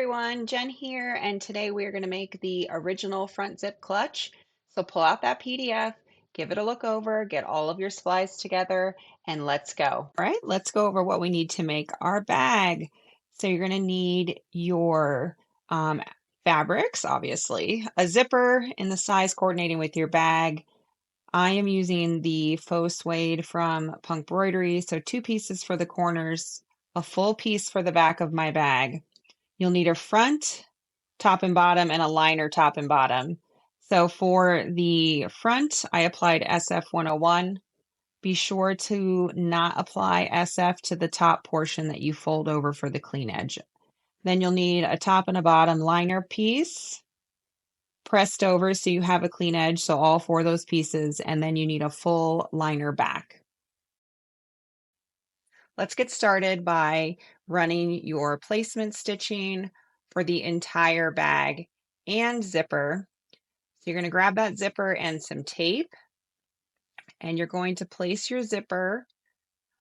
Everyone, Jen here, and today we are going to make the original front zip clutch. So pull out that PDF, give it a look over, get all of your supplies together, and let's go. All right, let's go over what we need to make our bag. So you're going to need your fabrics, obviously, a zipper in the size coordinating with your bag. I am using the faux suede from Punk Broidery, so 2 pieces for the corners, a full piece for the back of my bag. You'll need a front, top and bottom, and a liner top and bottom. So for the front, I applied SF 101. Be sure to not apply SF to the top portion that you fold over for the clean edge. Then you'll need a top and a bottom liner piece pressed over so you have a clean edge, so all 4 of those pieces, and then you need a full liner back. Let's get started by running your placement stitching for the entire bag and zipper. So you're going to grab that zipper and some tape, and you're going to place your zipper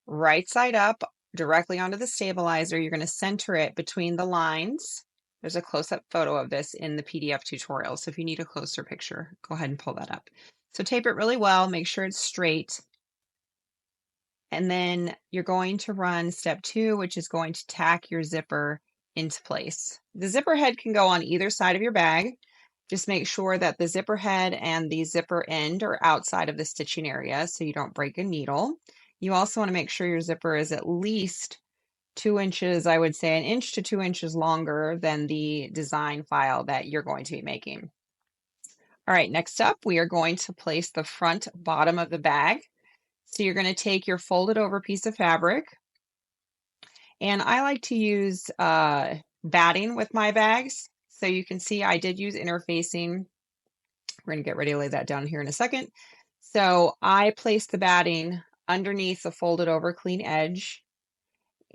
right side up directly onto the stabilizer. You're going to center it between the lines. There's a close-up photo of this in the PDF tutorial, so if you need a closer picture, go ahead and pull that up. So tape it really well, make sure it's straight. And then you're going to run step 2, which is going to tack your zipper into place. The zipper head can go on either side of your bag. Just make sure that the zipper head and the zipper end are outside of the stitching area so you don't break a needle. You also want to make sure your zipper is at least 2 inches, I would say 1 inch to 2 inches longer than the design file that you're going to be making. All right, next up, we are going to place the front bottom of the bag. So you're going to take your folded over piece of fabric, and I like to use batting with my bags. So you can see I did use interfacing. We're going to get ready to lay that down here in a second. So I placed the batting underneath the folded over clean edge.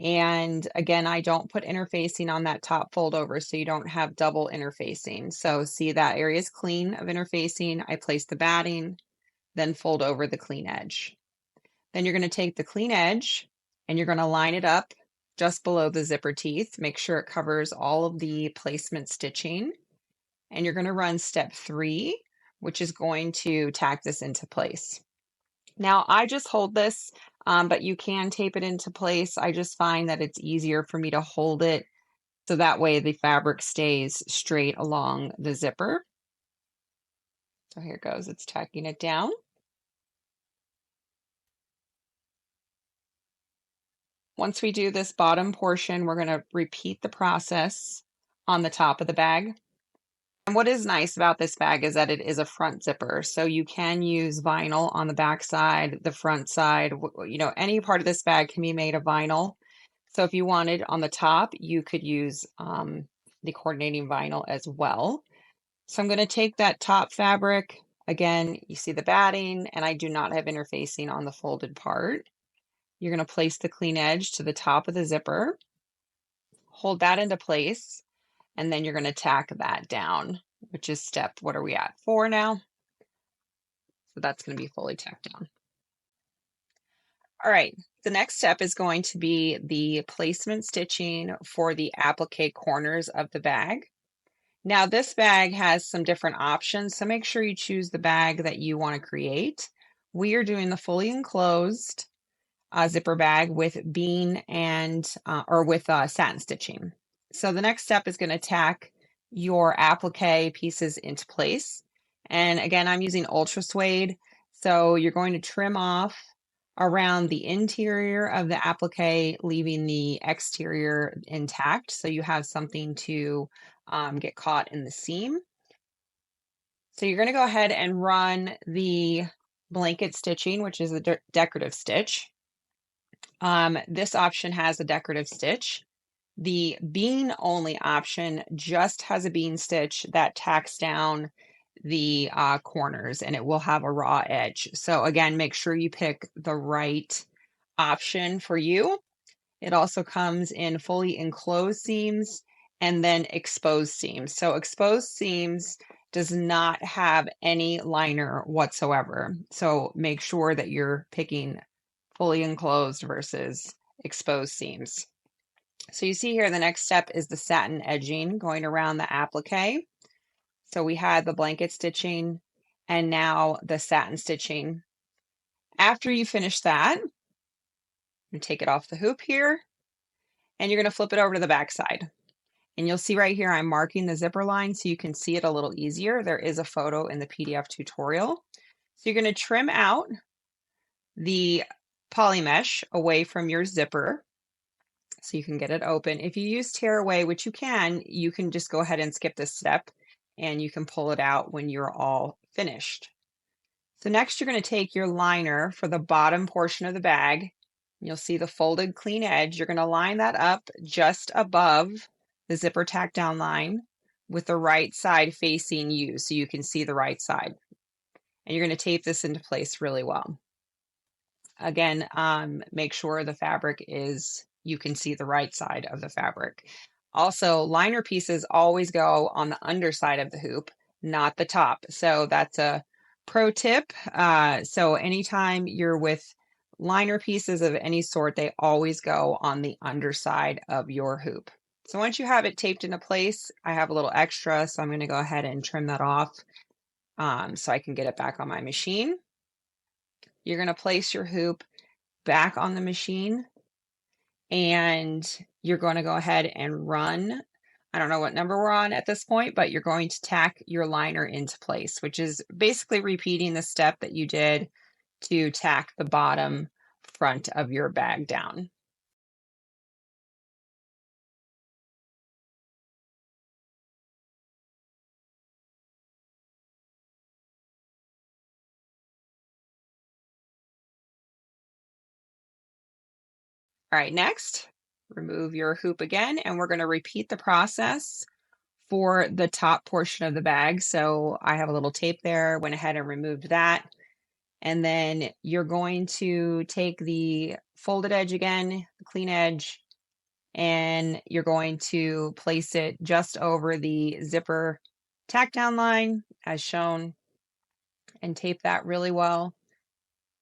And again, I don't put interfacing on that top fold over so you don't have double interfacing. So see, that area is clean of interfacing. I place the batting, then fold over the clean edge. Then you're going to take the clean edge and you're going to line it up just below the zipper teeth. Make sure it covers all of the placement stitching. And you're going to run step 3, which is going to tack this into place. Now, I just hold this, but you can tape it into place. I just find that it's easier for me to hold it so that way the fabric stays straight along the zipper. So here it goes. It's tacking it down. Once we do this bottom portion, we're going to repeat the process on the top of the bag. And what is nice about this bag is that it is a front zipper. So you can use vinyl on the back side, the front side, any part of this bag can be made of vinyl. So if you wanted on the top, you could use the coordinating vinyl as well. So I'm going to take that top fabric. Again, you see the batting, and I do not have interfacing on the folded part. You're going to place the clean edge to the top of the zipper, hold that into place, and then you're going to tack that down, which is step, what are we at, 4 now? So that's going to be fully tacked down. All right, the next step is going to be the placement stitching for the applique corners of the bag. Now this bag has some different options, so make sure you choose the bag that you want to create. We are doing the fully enclosed zipper bag with bean and with satin stitching. So the next step is going to tack your applique pieces into place. And again, I'm using ultra suede. So you're going to trim off around the interior of the applique, leaving the exterior intact. So you have something to get caught in the seam. So you're going to go ahead and run the blanket stitching, which is a decorative stitch. This option has a decorative stitch. The bean only option just has a bean stitch that tacks down the corners, and it will have a raw edge. So again, make sure you pick the right option for you. It also comes in fully enclosed seams and then exposed seams. So exposed seams does not have any liner whatsoever. So make sure that you're picking fully enclosed versus exposed seams. So you see here, the next step is the satin edging going around the applique. So we had the blanket stitching and now the satin stitching. After you finish that, you take it off the hoop here and you're going to flip it over to the back side. And you'll see right here, I'm marking the zipper line so you can see it a little easier. There is a photo in the PDF tutorial. So you're going to trim out the poly mesh away from your zipper so you can get it open. If you use tear away, which you can just go ahead and skip this step and you can pull it out when you're all finished. So next you're going to take your liner for the bottom portion of the bag. You'll see the folded clean edge. You're going to line that up just above the zipper tack down line with the right side facing you so you can see the right side. And you're going to tape this into place really well. Again, make sure the fabric is, you can see the right side of the fabric. Also, liner pieces always go on the underside of the hoop, not the top. So that's a pro tip. So anytime you're with liner pieces of any sort, they always go on the underside of your hoop. So once you have it taped into place, I have a little extra, so I'm going to go ahead and trim that off so I can get it back on my machine. You're going to place your hoop back on the machine and you're going to go ahead and run. I don't know what number we're on at this point, but you're going to tack your liner into place, which is basically repeating the step that you did to tack the bottom front of your bag down. All right, next, remove your hoop again, and we're going to repeat the process for the top portion of the bag. So I have a little tape there, went ahead and removed that. And then you're going to take the folded edge again, the clean edge, and you're going to place it just over the zipper tack down line as shown and tape that really well.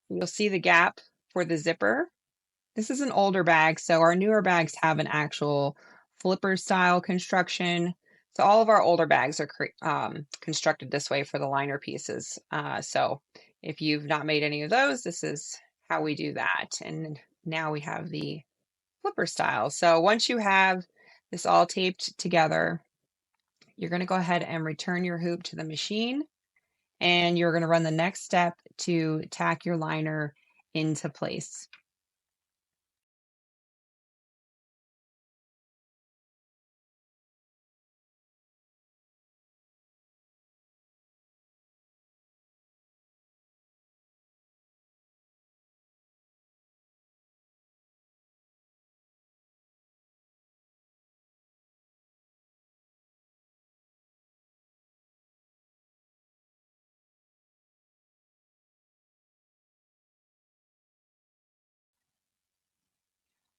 You'll see the gap for the zipper. This is an older bag, so our newer bags have an actual flipper style construction. So all of our older bags are constructed this way for the liner pieces. So if you've not made any of those, this is how we do that. And now we have the flipper style. So once you have this all taped together, you're going to go ahead and return your hoop to the machine. And you're going to run the next step to tack your liner into place.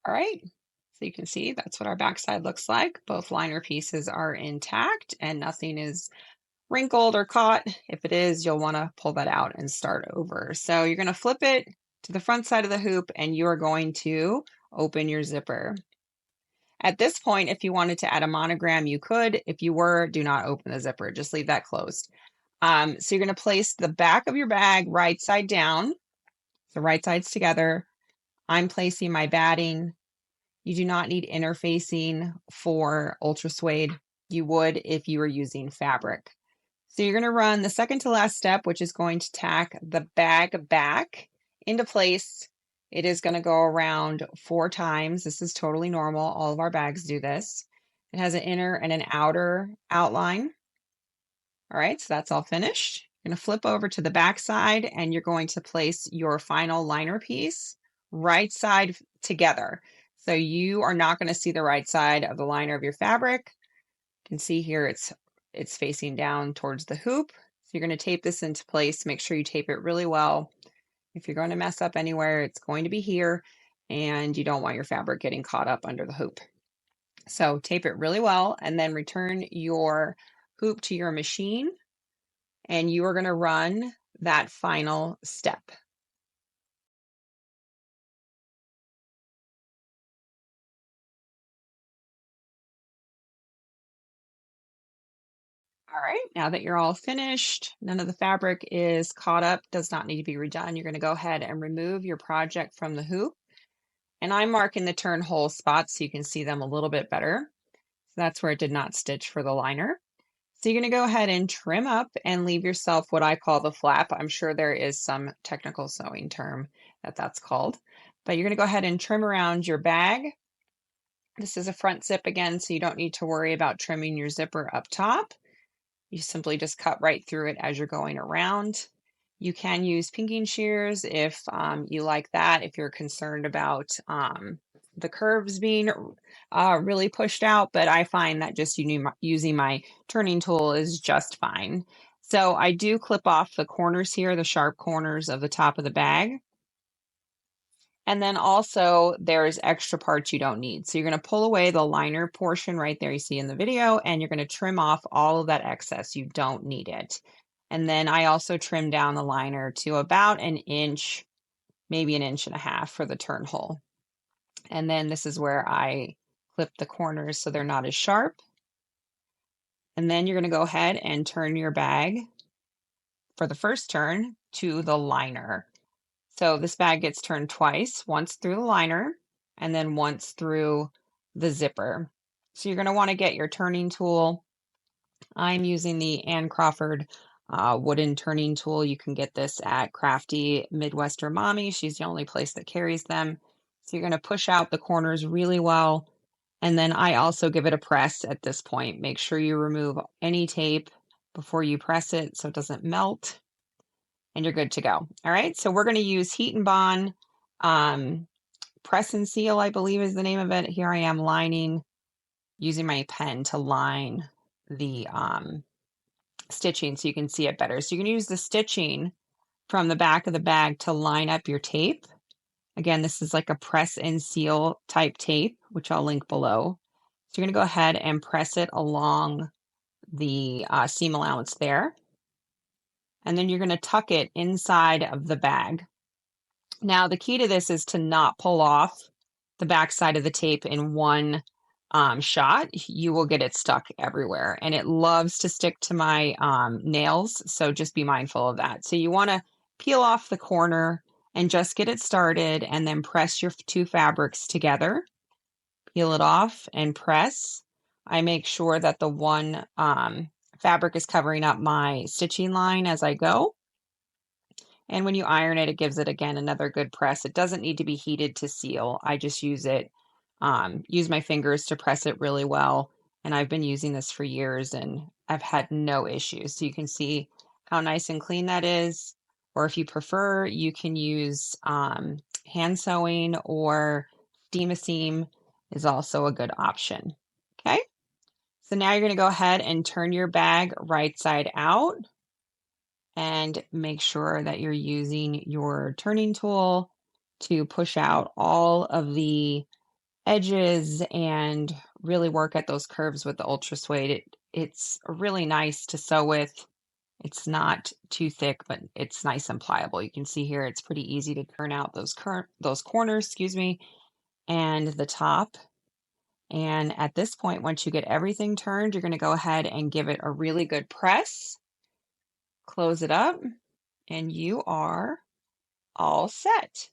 All right, so you can see that's what our backside looks like. Both liner pieces are intact and nothing is wrinkled or caught. If it is, you'll want to pull that out and start over. So you're going to flip it to the front side of the hoop and you are going to open your zipper. At this point, if you wanted to add a monogram, you could. If you were, do not open the zipper. Just leave that closed. So you're going to place the back of your bag right side down. So right sides together. I'm placing my batting. You do not need interfacing for ultra suede. You would if you were using fabric. So you're going to run the second to last step, which is going to tack the bag back into place. It is going to go around 4 times. This is totally normal. All of our bags do this. It has an inner and an outer outline. All right, so that's all finished. You're going to flip over to the back side and you're going to place your final liner piece right side together. So you are not going to see the right side of the liner of your fabric. You can see here it's facing down towards the hoop. So you're going to tape this into place. Make sure you tape it really well. If you're going to mess up anywhere, it's going to be here and you don't want your fabric getting caught up under the hoop. So tape it really well and then return your hoop to your machine and you are going to run that final step. All right, now that you're all finished, none of the fabric is caught up, does not need to be redone. You're going to go ahead and remove your project from the hoop. And I'm marking the turn hole spots so you can see them a little bit better. So that's where it did not stitch for the liner. So you're going to go ahead and trim up and leave yourself what I call the flap. I'm sure there is some technical sewing term that's called. But you're going to go ahead and trim around your bag. This is a front zip again, so you don't need to worry about trimming your zipper up top. You simply just cut right through it as you're going around. You can use pinking shears if you like that, if you're concerned about the curves being really pushed out, but I find that just using my turning tool is just fine. So I do clip off the corners here, the sharp corners of the top of the bag. And then also there's extra parts you don't need. So you're going to pull away the liner portion right there you see in the video, and you're going to trim off all of that excess. You don't need it. And then I also trim down the liner to about an inch, maybe an inch and a half for the turn hole. And then this is where I clip the corners so they're not as sharp. And then you're going to go ahead and turn your bag for the first turn to the liner. So this bag gets turned twice, once through the liner and then once through the zipper. So you're going to want to get your turning tool. I'm using the Ann Crawford wooden turning tool. You can get this at Crafty Midwestern Mommy. She's the only place that carries them. So you're going to push out the corners really well. And then I also give it a press at this point. Make sure you remove any tape before you press it so it doesn't melt. And you're good to go. All right, so we're going to use Heat and Bond Press and Seal, I believe is the name of it. Here I am lining, using my pen to line the stitching so you can see it better. So you can use the stitching from the back of the bag to line up your tape. Again, this is like a press and seal type tape, which I'll link below. So you're going to go ahead and press it along the seam allowance there. And then you're going to tuck it inside of the bag. Now, the key to this is to not pull off the back side of the tape in one shot. You will get it stuck everywhere, and it loves to stick to my nails, so just be mindful of that. So you want to peel off the corner and just get it started, and then press your two fabrics together. Peel it off and press. I make sure that the one fabric is covering up my stitching line as I go. And when you iron it, it gives it, again, another good press. It doesn't need to be heated to seal. I just use my fingers to press it really well. And I've been using this for years and I've had no issues. So you can see how nice and clean that is. Or if you prefer, you can use hand sewing, or steam a seam is also a good option. Okay. So now you're going to go ahead and turn your bag right side out. And make sure that you're using your turning tool to push out all of the edges and really work at those curves with the Ultra Suede. It's really nice to sew with. It's not too thick, but it's nice and pliable. You can see here it's pretty easy to turn out those corners, and the top. And at this point, once you get everything turned, you're going to go ahead and give it a really good press. Close it up, and you are all set.